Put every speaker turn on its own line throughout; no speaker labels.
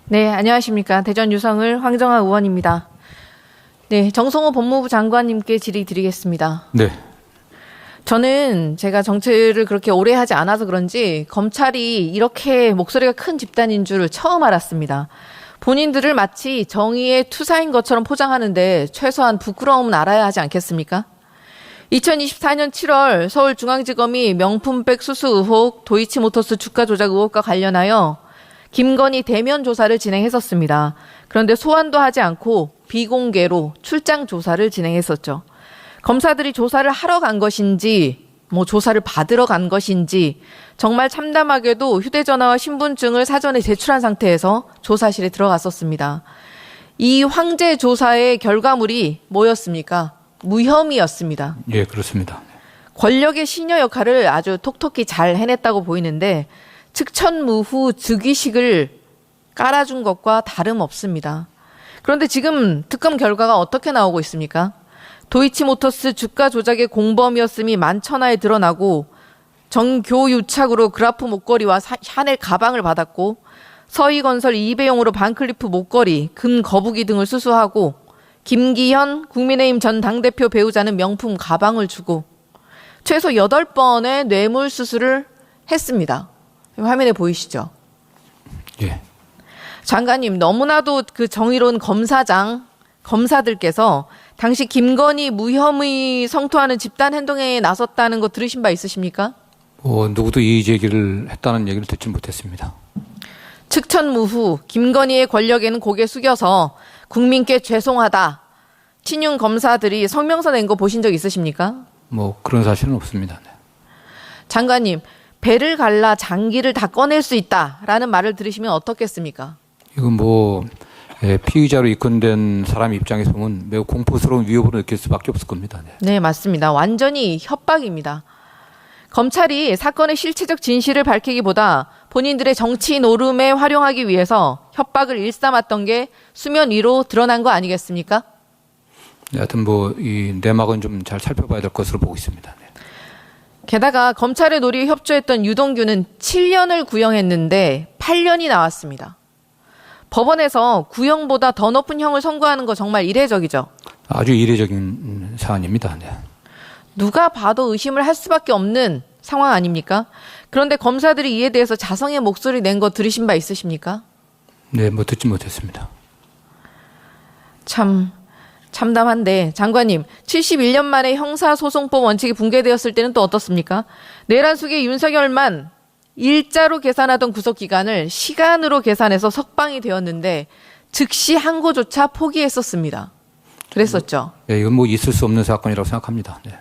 네, 안녕하십니까. 대전 유성을 황정아 의원입니다. 네, 정성호 법무부 장관님께 질의 드리겠습니다.
네.
저는 제가 정치를 그렇게 오래 하지 않아서 그런지 검찰이 이렇게 목소리가 큰 집단인 줄 처음 알았습니다. 본인들을 마치 정의의 투사인 것처럼 포장하는데 최소한 부끄러움은 알아야 하지 않겠습니까? 2024년 7월 서울중앙지검이 명품백 수수 의혹, 도이치모터스 주가 조작 의혹과 관련하여 김건희 대면 조사를 진행했었습니다. 그런데 소환도 하지 않고 비공개로 출장 조사를 진행했었죠. 검사들이 조사를 하러 간 것인지, 조사를 받으러 간 것인지, 정말 참담하게도 휴대전화와 신분증을 사전에 제출한 상태에서 조사실에 들어갔었습니다. 이 황제 조사의 결과물이 뭐였습니까? 무혐의였습니다.
예, 그렇습니다.
권력의 시녀 역할을 아주 톡톡히 잘 해냈다고 보이는데 측천무후 즉위식을 깔아준 것과 다름없습니다. 그런데 지금 특검 결과가 어떻게 나오고 있습니까? 도이치모터스 주가 조작의 공범이었음이 만천하에 드러나고 정교유착으로 그라프 목걸이와 샤넬 가방을 받았고 서희건설 이배용으로 반클리프 목걸이, 금 거북이 등을 수수하고 김기현 국민의힘 전 당대표 배우자는 명품 가방을 주고 최소 8번의 뇌물 수수를 했습니다. 화면에 보이시죠?
예.
장관님, 너무나도 그 정의로운 검사들께서 당시 김건희 무혐의 성토하는 집단 행동에 나섰다는 거 들으신 바 있으십니까?
누구도 이의 제기를 했다는 얘기를 듣지 못했습니다.
측천무후 김건희의 권력에는 고개 숙여서 국민께 죄송하다. 친윤 검사들이 성명서 낸 거 보신 적 있으십니까?
그런 사실은 없습니다. 네.
장관님, 배를 갈라 장기를 다 꺼낼 수 있다라는 말을 들으시면 어떻겠습니까?
이건 피의자로 입건된 사람 입장에서 보면 매우 공포스러운 위협으로 느낄 수밖에 없을 겁니다. 네.
네, 맞습니다. 완전히 협박입니다. 검찰이 사건의 실체적 진실을 밝히기보다 본인들의 정치 노름에 활용하기 위해서 협박을 일삼았던 게 수면 위로 드러난 거 아니겠습니까?
네, 하여튼 이 내막은 좀 잘 살펴봐야 될 것으로 보고 있습니다. 네.
게다가 검찰의 논리에 협조했던 유동규는 7년을 구형했는데 8년이 나왔습니다. 법원에서 구형보다 더 높은 형을 선고하는 거 정말 이례적이죠.
아주 이례적인 사안입니다. 네.
누가 봐도 의심을 할 수밖에 없는 상황 아닙니까? 그런데 검사들이 이에 대해서 자성의 목소리 낸 거 들으신 바 있으십니까?
네, 듣지 못했습니다.
참담한데 장관님, 71년 만에 형사소송법 원칙이 붕괴되었을 때는 또 어떻습니까? 내란 속에 윤석열만 일자로 계산하던 구속기간을 시간으로 계산해서 석방이 되었는데 즉시 항고조차 포기했었습니다. 그랬었죠.
네, 이건 있을 수 없는 사건이라고 생각합니다. 네.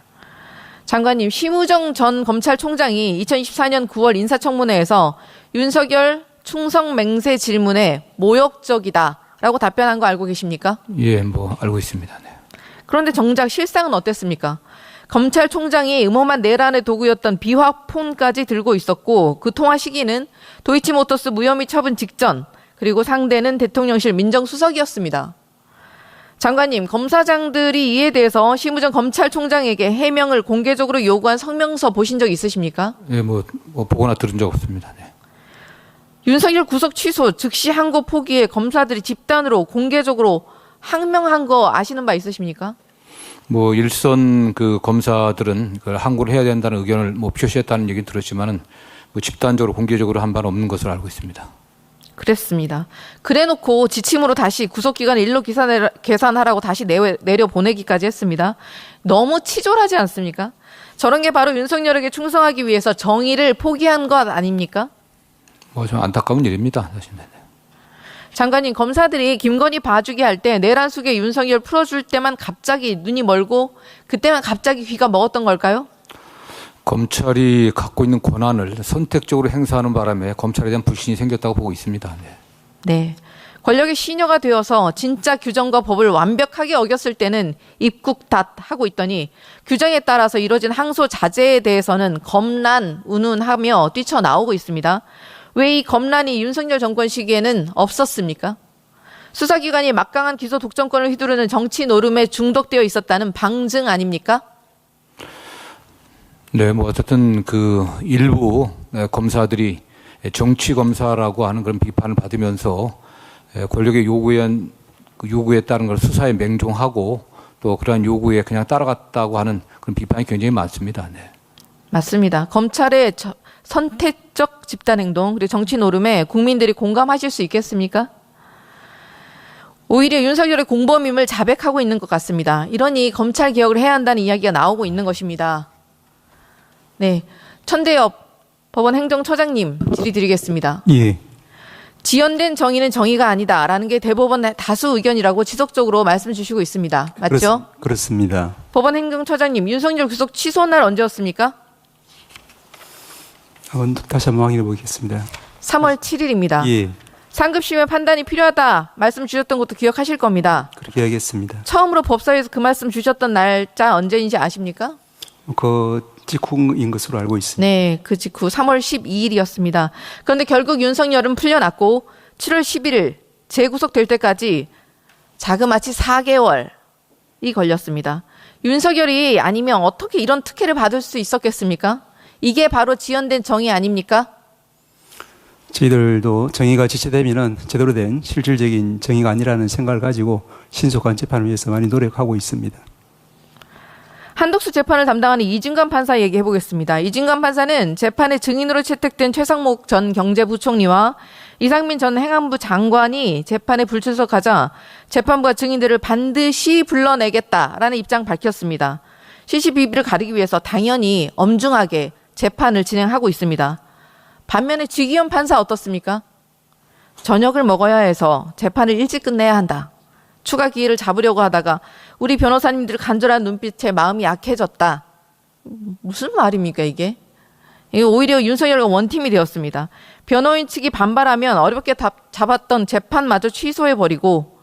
장관님, 심우정 전 검찰총장이 2024년 9월 인사청문회에서 윤석열 충성 맹세 질문에 모욕적이다 라고 답변한 거 알고 계십니까?
예, 알고 있습니다. 네.
그런데 정작 실상은 어땠습니까? 검찰총장이 음험한 내란의 도구였던 비화폰까지 들고 있었고 그 통화 시기는 도이치모터스 무혐의 처분 직전, 그리고 상대는 대통령실 민정수석이었습니다. 장관님, 검사장들이 이에 대해서 심우정 검찰총장에게 해명을 공개적으로 요구한 성명서 보신 적 있으십니까?
예, 보거나 들은 적 없습니다. 네.
윤석열 구속 취소, 즉시 항고 포기에 검사들이 집단으로 공개적으로 항명한 거 아시는 바 있으십니까?
일선 검사들은 그걸 항고를 해야 된다는 의견을 표시했다는 얘기 들었지만은 집단적으로 공개적으로 한 바는 없는 것으로 알고 있습니다.
그랬습니다. 그래놓고 지침으로 다시 구속기간을 일로 계산하라고 다시 내려보내기까지 했습니다. 너무 치졸하지 않습니까? 저런 게 바로 윤석열에게 충성하기 위해서 정의를 포기한 것 아닙니까?
좀 안타까운 일입니다. 사실.
장관님, 검사들이 김건희 봐주기 할 때 내란 속에 윤석열 풀어줄 때만 갑자기 눈이 멀고 그때만 갑자기 귀가 먹었던 걸까요?
검찰이 갖고 있는 권한을 선택적으로 행사하는 바람에 검찰에 대한 불신이 생겼다고 보고 있습니다. 네.
네. 권력의 시녀가 되어서 진짜 규정과 법을 완벽하게 어겼을 때는 입국닷하고 있더니 규정에 따라서 이뤄진 항소 자제에 대해서는 검란, 운운하며 뛰쳐나오고 있습니다. 왜 이 검란이 윤석열 정권 시기에는 없었습니까? 수사기관이 막강한 기소 독점권을 휘두르는 정치 노름에 중독되어 있었다는 방증 아닙니까?
네, 어쨌든 일부 검사들이 정치 검사라고 하는 그런 비판을 받으면서 권력의 요구에 따른 걸 수사에 맹종하고 또 그러한 요구에 그냥 따라갔다고 하는 그런 비판이 굉장히 많습니다. 네.
맞습니다. 검찰의 선택적 집단행동 그리고 정치 노름에 국민들이 공감하실 수 있겠습니까? 오히려 윤석열의 공범임을 자백하고 있는 것 같습니다. 이러니 검찰 개혁을 해야 한다는 이야기가 나오고 있는 것입니다. 네, 천대엽 법원 행정처장님 질의드리겠습니다.
예.
지연된 정의는 정의가 아니다라는 게 대법원 다수 의견이라고 지속적으로 말씀 주시고 있습니다. 맞죠?
그렇습니다.
법원 행정처장님, 윤석열 구속 취소 날 언제였습니까?
다시 한번 확인해 보겠습니다.
3월 7일입니다.
예.
상급심의 판단이 필요하다 말씀 주셨던 것도 기억하실 겁니다.
그렇게 하겠습니다.
처음으로 법사위에서 그 말씀 주셨던 날짜 언제인지 아십니까?
그 직후인 것으로 알고 있습니다.
네, 그 직후 3월 12일이었습니다. 그런데 결국 윤석열은 풀려났고 7월 11일 재구속될 때까지 자그마치 4개월이 걸렸습니다. 윤석열이 아니면 어떻게 이런 특혜를 받을 수 있었겠습니까? 이게 바로 지연된 정의 아닙니까?
저희들도 정의가 지체되면은 제대로 된 실질적인 정의가 아니라는 생각을 가지고 신속한 재판을 위해서 많이 노력하고 있습니다.
한덕수 재판을 담당하는 이진관 판사 얘기해 보겠습니다. 이진관 판사는 재판의 증인으로 채택된 최상목 전 경제부총리와 이상민 전 행안부 장관이 재판에 불출석하자 재판부가 증인들을 반드시 불러내겠다라는 입장 밝혔습니다. 시시비비를 가리기 위해서 당연히 엄중하게 재판을 진행하고 있습니다. 반면에 지기현 판사 어떻습니까? 저녁을 먹어야 해서 재판을 일찍 끝내야 한다. 추가 기회를 잡으려고 하다가 우리 변호사님들 간절한 눈빛에 마음이 약해졌다. 무슨 말입니까 이게? 이게 오히려 윤석열과 원팀이 되었습니다. 변호인 측이 반발하면 어렵게 잡았던 재판마저 취소해버리고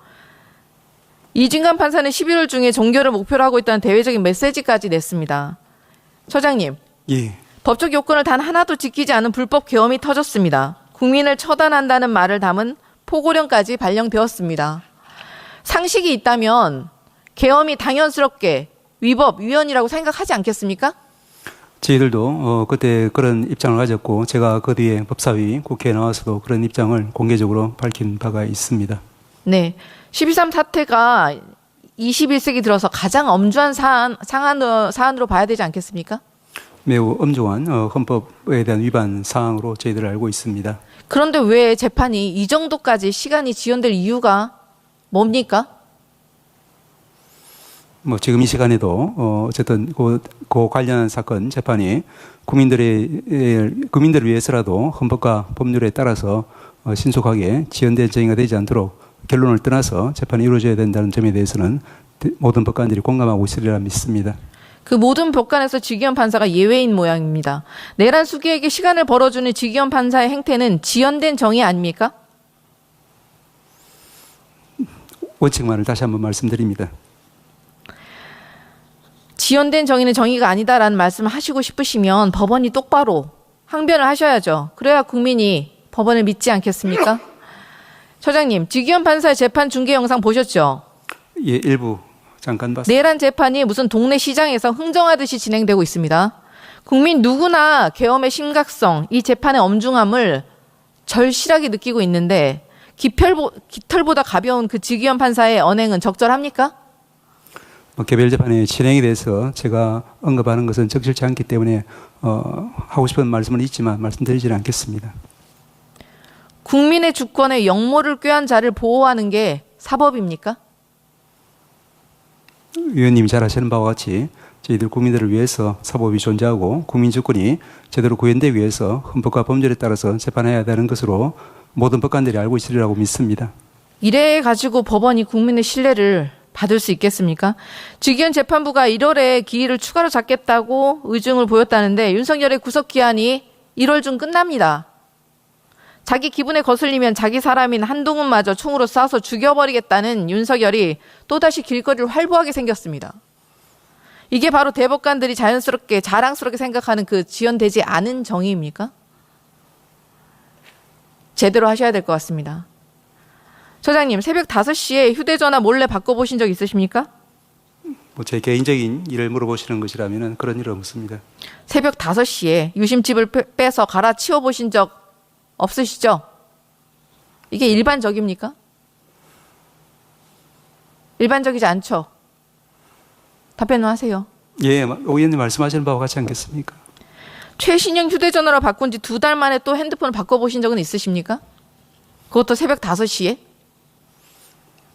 이진관 판사는 11월 중에 종결을 목표로 하고 있다는 대외적인 메시지까지 냈습니다. 처장님.
예.
법적 요건을 단 하나도 지키지 않은 불법 계엄이 터졌습니다. 국민을 처단한다는 말을 담은 포고령까지 발령되었습니다. 상식이 있다면 계엄이 당연스럽게 위법, 위헌이라고 생각하지 않겠습니까?
저희들도 그때 그런 입장을 가졌고 제가 그 뒤에 법사위 국회에 나와서도 그런 입장을 공개적으로 밝힌 바가 있습니다.
네. 12.3 사태가 21세기 들어서 가장 엄중한 사안으로 봐야 되지 않겠습니까?
매우 엄중한 헌법에 대한 위반 사항으로 저희들 알고 있습니다.
그런데 왜 재판이 이 정도까지 시간이 지연될 이유가 뭡니까?
뭐 지금 이 시간에도 어쨌든 그 관련한 사건 재판이 국민들을 위해서라도 헌법과 법률에 따라서 신속하게 지연된 정의가 되지 않도록 결론을 떠나서 재판이 이루어져야 된다는 점에 대해서는 모든 법관들이 공감하고 있으리라 믿습니다.
그 모든 법관에서 지기현 판사가 예외인 모양입니다. 내란 수기에게 시간을 벌어주는 지기현 판사의 행태는 지연된 정의 아닙니까?
원칙만을 다시 한번 말씀드립니다.
지연된 정의는 정의가 아니다라는 말씀을 하시고 싶으시면 법원이 똑바로 항변을 하셔야죠. 그래야 국민이 법원을 믿지 않겠습니까? 처장님, 지기현 판사의 재판 중계 영상 보셨죠?
예, 일부 잠깐 봤습니다.
내란 재판이 무슨 동네 시장에서 흥정하듯이 진행되고 있습니다. 국민 누구나 계엄의 심각성, 이 재판의 엄중함을 절실하게 느끼고 있는데 깃털보다 가벼운 그 지기현 판사의 언행은 적절합니까?
개별 재판의 진행에 대해서 제가 언급하는 것은 적절치 않기 때문에 하고 싶은 말씀은 있지만 말씀드리지는 않겠습니다.
국민의 주권의 역모를 꾀한 자를 보호하는 게 사법입니까?
위원님이 잘 아시는 바와 같이 저희들 국민들을 위해서 사법이 존재하고 국민 주권이 제대로 구현되기 위해서 헌법과 법률에 따라서 재판해야 되는 것으로 모든 법관들이 알고 있으리라고 믿습니다. 이래
가지고 법원이 국민의 신뢰를 받을 수 있겠습니까? 지기현 재판부가 1월에 기일을 추가로 잡겠다고 의중을 보였다는데 윤석열의 구속 기한이 1월 중 끝납니다. 자기 기분에 거슬리면 자기 사람인 한동훈마저 총으로 쏴서 죽여버리겠다는 윤석열이 또다시 길거리를 활보하게 생겼습니다. 이게 바로 대법관들이 자연스럽게 자랑스럽게 생각하는 그 지연되지 않은 정의입니까? 제대로 하셔야 될 것 같습니다. 처장님, 새벽 5시에 휴대전화 몰래 바꿔보신 적 있으십니까?
제 개인적인 일을 물어보시는 것이라면 그런 일은 없습니다.
새벽 5시에 유심칩을 빼서 갈아치워 보신 적 없으시죠? 이게 일반적입니까? 일반적이지 않죠? 답변을 하세요.
예, 오 의원님 말씀하시는 바와 같지 않겠습니까?
최신형 휴대전화로 바꾼 지 2달 만에 또 핸드폰을 바꿔보신 적은 있으십니까? 그것도 새벽 5시에?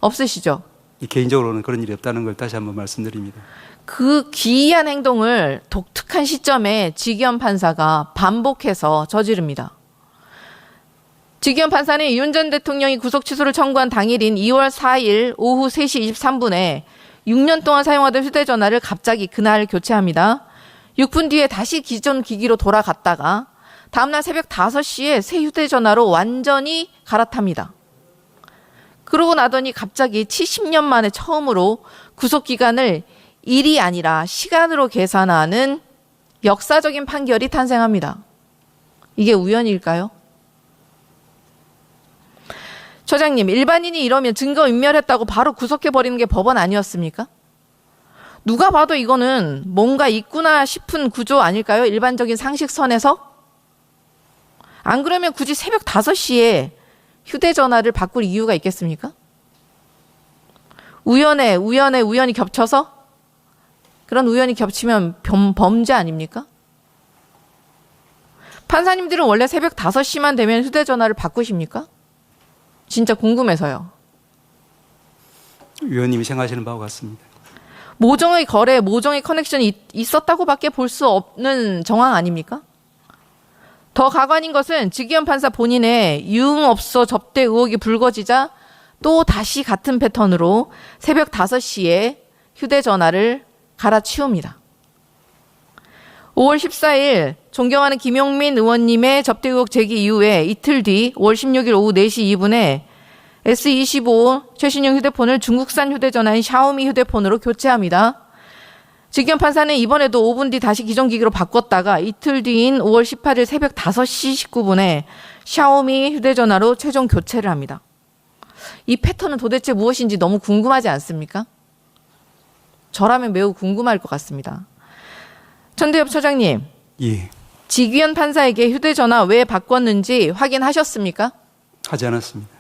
없으시죠?
개인적으로는 그런 일이 없다는 걸 다시 한번 말씀드립니다.
그 기이한 행동을 독특한 시점에 직위원 판사가 반복해서 저지릅니다. 직위원 판사는 윤 전 대통령이 구속 취소를 청구한 당일인 2월 4일 오후 3시 23분에 6년 동안 사용하던 휴대전화를 갑자기 그날 교체합니다. 6분 뒤에 다시 기존 기기로 돌아갔다가 다음날 새벽 5시에 새 휴대전화로 완전히 갈아탑니다. 그러고 나더니 갑자기 70년 만에 처음으로 구속기간을 일이 아니라 시간으로 계산하는 역사적인 판결이 탄생합니다. 이게 우연일까요? 처장님, 일반인이 이러면 증거인멸했다고 바로 구속해버리는 게 법원 아니었습니까? 누가 봐도 이거는 뭔가 있구나 싶은 구조 아닐까요? 일반적인 상식선에서? 안 그러면 굳이 새벽 5시에 휴대전화를 바꿀 이유가 있겠습니까? 우연이 겹쳐서? 그런 우연이 겹치면 범죄 아닙니까? 판사님들은 원래 새벽 5시만 되면 휴대전화를 바꾸십니까? 진짜 궁금해서요.
위원님이 생각하시는 바와 같습니다.
모종의 거래, 모종의 커넥션이 있었다고밖에 볼 수 없는 정황 아닙니까? 더 가관인 것은 직위원 판사 본인의 유흥업소 접대 의혹이 불거지자 또 다시 같은 패턴으로 새벽 5시에 휴대전화를 갈아치웁니다. 5월 14일 존경하는 김용민 의원님의 접대 의혹 제기 이후에 이틀 뒤 5월 16일 오후 4시 2분에 S25 최신형 휴대폰을 중국산 휴대전화인 샤오미 휴대폰으로 교체합니다. 직위원 판사는 이번에도 5분 뒤 다시 기존 기기로 바꿨다가 이틀 뒤인 5월 18일 새벽 5시 19분에 샤오미 휴대전화로 최종 교체를 합니다. 이 패턴은 도대체 무엇인지 너무 궁금하지 않습니까? 저라면 매우 궁금할 것 같습니다. 천대엽 처장님,
예,
직위원 판사에게 휴대전화 왜 바꿨는지 확인하셨습니까?
하지 않았습니다.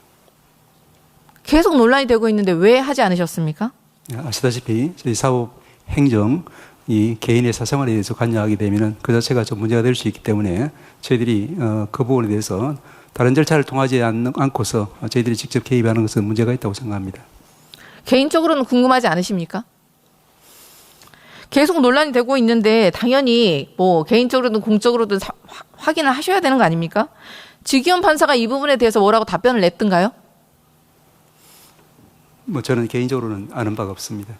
계속 논란이 되고 있는데 왜 하지 않으셨습니까?
아시다시피 저희 사법 행정 이 개인의 사생활에 대해서 관여하게 되면은 그 자체가 좀 문제가 될 수 있기 때문에 저희들이 그 부분에 대해서 다른 절차를 통하지 않고서 저희들이 직접 개입하는 것은 문제가 있다고 생각합니다.
개인적으로는 궁금하지 않으십니까? 계속 논란이 되고 있는데 당연히 뭐 개인적으로든 공적으로든 확인을 하셔야 되는 거 아닙니까? 직위원 판사가 이 부분에 대해서 뭐라고 답변을 냈던가요?
뭐 저는 개인적으로는 아는 바가 없습니다.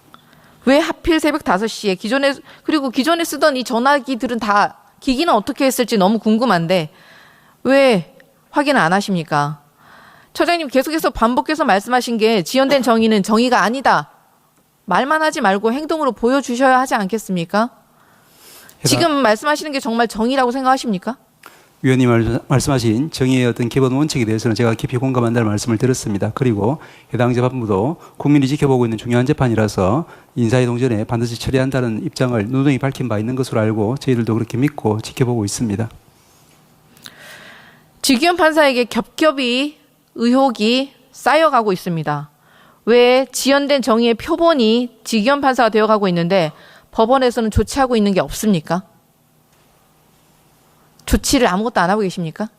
왜 하필 새벽 5시에 기존에 쓰던 이 전화기들은 다 기기는 어떻게 했을지 너무 궁금한데 왜 확인을 안 하십니까? 처장님 계속해서 반복해서 말씀하신 게 지연된 정의는 정의가 아니다. 말만 하지 말고 행동으로 보여주셔야 하지 않겠습니까? 지금 말씀하시는 게 정말 정의라고 생각하십니까?
위원님 말씀하신 정의의 어떤 기본 원칙에 대해서는 제가 깊이 공감한다는 말씀을 드렸습니다. 그리고 해당 재판부도 국민이 지켜보고 있는 중요한 재판이라서 인사이동 전에 반드시 처리한다는 입장을 누누이 밝힌 바 있는 것으로 알고 저희들도 그렇게 믿고 지켜보고 있습니다.
직위원 판사에게 겹겹이 의혹이 쌓여가고 있습니다. 왜 지연된 정의의 표본이 직위원 판사가 되어가고 있는데 법원에서는 조치하고 있는 게 없습니까? 조치를 아무것도 안 하고 계십니까?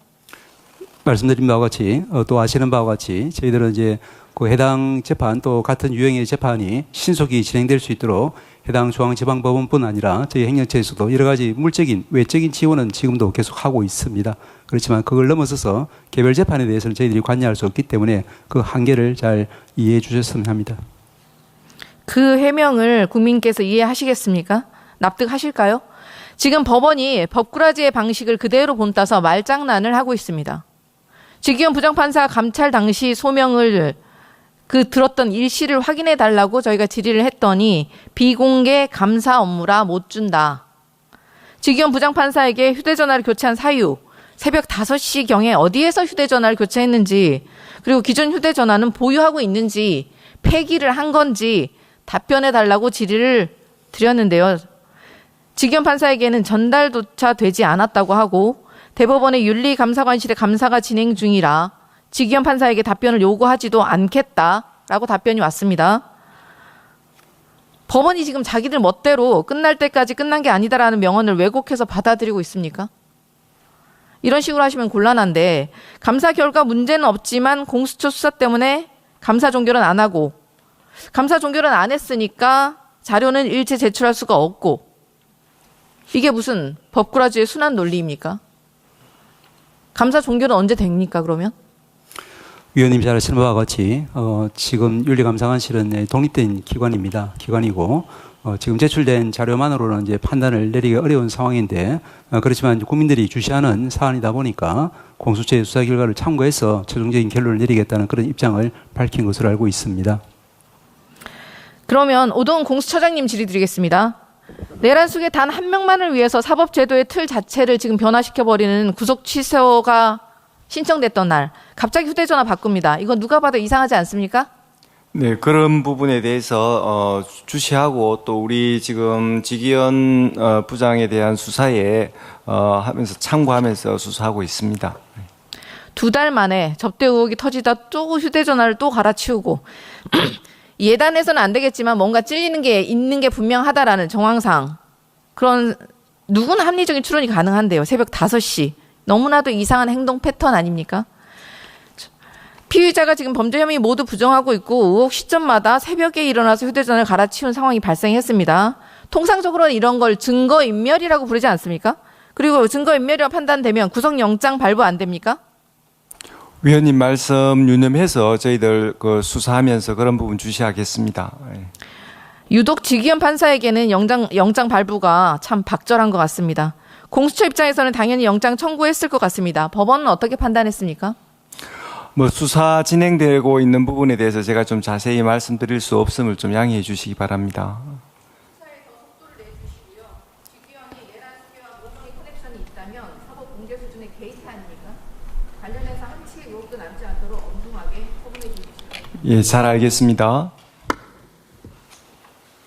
말씀드린 바와 같이 또 아시는 바와 같이 저희들은 이제 그 해당 재판 또 같은 유형의 재판이 신속히 진행될 수 있도록 해당 중앙지방법원뿐 아니라 저희 행정처에서도 여러 가지 물적인 외적인 지원은 지금도 계속 하고 있습니다. 그렇지만 그걸 넘어서서 개별 재판에 대해서는 저희들이 관여할 수 없기 때문에 그 한계를 잘 이해해 주셨으면 합니다.
그 해명을 국민께서 이해하시겠습니까? 납득하실까요? 지금 법원이 법꾸라지의 방식을 그대로 본따서 말장난을 하고 있습니다. 직위원 부장판사 감찰 당시 소명을 들었던 일시를 확인해 달라고 저희가 질의를 했더니 비공개 감사 업무라 못 준다. 직위원 부장판사에게 휴대전화를 교체한 사유, 새벽 5시경에 어디에서 휴대전화를 교체했는지, 그리고 기존 휴대전화는 보유하고 있는지, 폐기를 한 건지 답변해 달라고 질의를 드렸는데요. 직위원 판사에게는 전달조차 되지 않았다고 하고 대법원의 윤리감사관실의 감사가 진행 중이라 직위원 판사에게 답변을 요구하지도 않겠다라고 답변이 왔습니다. 법원이 지금 자기들 멋대로 끝날 때까지 끝난 게 아니다라는 명언을 왜곡해서 받아들이고 있습니까? 이런 식으로 하시면 곤란한데 감사 결과 문제는 없지만 공수처 수사 때문에 감사 종결은 안 하고 감사 종결은 안 했으니까 자료는 일체 제출할 수가 없고 이게 무슨 법꾸라지의 순환 논리입니까? 감사 종결은 언제 됩니까 그러면?
위원님 잘 아시는 바와 같이 지금 윤리감사관실은 독립된 기관이고 지금 제출된 자료만으로는 이제 판단을 내리기 어려운 상황인데 그렇지만 국민들이 주시하는 사안이다 보니까 공수처의 수사 결과를 참고해서 최종적인 결론을 내리겠다는 그런 입장을 밝힌 것으로 알고 있습니다.
그러면 오동 공수처장님 질의드리겠습니다. 내란 속에 단 한 명만을 위해서 사법제도의 틀 자체를 지금 변화시켜버리는 구속 취소가 신청됐던 날 갑자기 휴대전화 바꿉니다. 이거 누가 봐도 이상하지 않습니까?
네, 그런 부분에 대해서 주시하고 또 우리 지금 지기현 부장에 대한 수사에 하면서 참고하면서 수사하고 있습니다.
2달 만에 접대 의혹이 터지다 또 휴대전화를 또 갈아치우고 예단해서는 안 되겠지만 뭔가 찔리는 게 있는 게 분명하다라는 정황상 그런 누구나 합리적인 추론이 가능한데요. 새벽 5시. 너무나도 이상한 행동 패턴 아닙니까? 피의자가 지금 범죄 혐의 모두 부정하고 있고 의혹 시점마다 새벽에 일어나서 휴대전화를 갈아치운 상황이 발생했습니다. 통상적으로는 이런 걸 증거인멸이라고 부르지 않습니까? 그리고 증거인멸이라고 판단되면 구속영장 발부 안 됩니까?
위원님 말씀 유념해서 저희들 수사하면서 그런 부분 주시하겠습니다.
유독 지기현 판사에게는 영장 발부가 참 박절한 것 같습니다. 공수처 입장에서는 당연히 영장 청구했을 것 같습니다. 법원은 어떻게 판단했습니까?
수사 진행되고 있는 부분에 대해서 제가 좀 자세히 말씀드릴 수 없음을 좀 양해해 주시기 바랍니다.
수사에 더 속도를 내주시고요. 지기현이 내란 수계와 모종의 커넥션이 있다면 사법 공개 수준의 게이트 아닙니까? 관련해서 한치의 의혹도 남지 않도록 엄중하게 처분해 주십시오.
예, 잘 알겠습니다.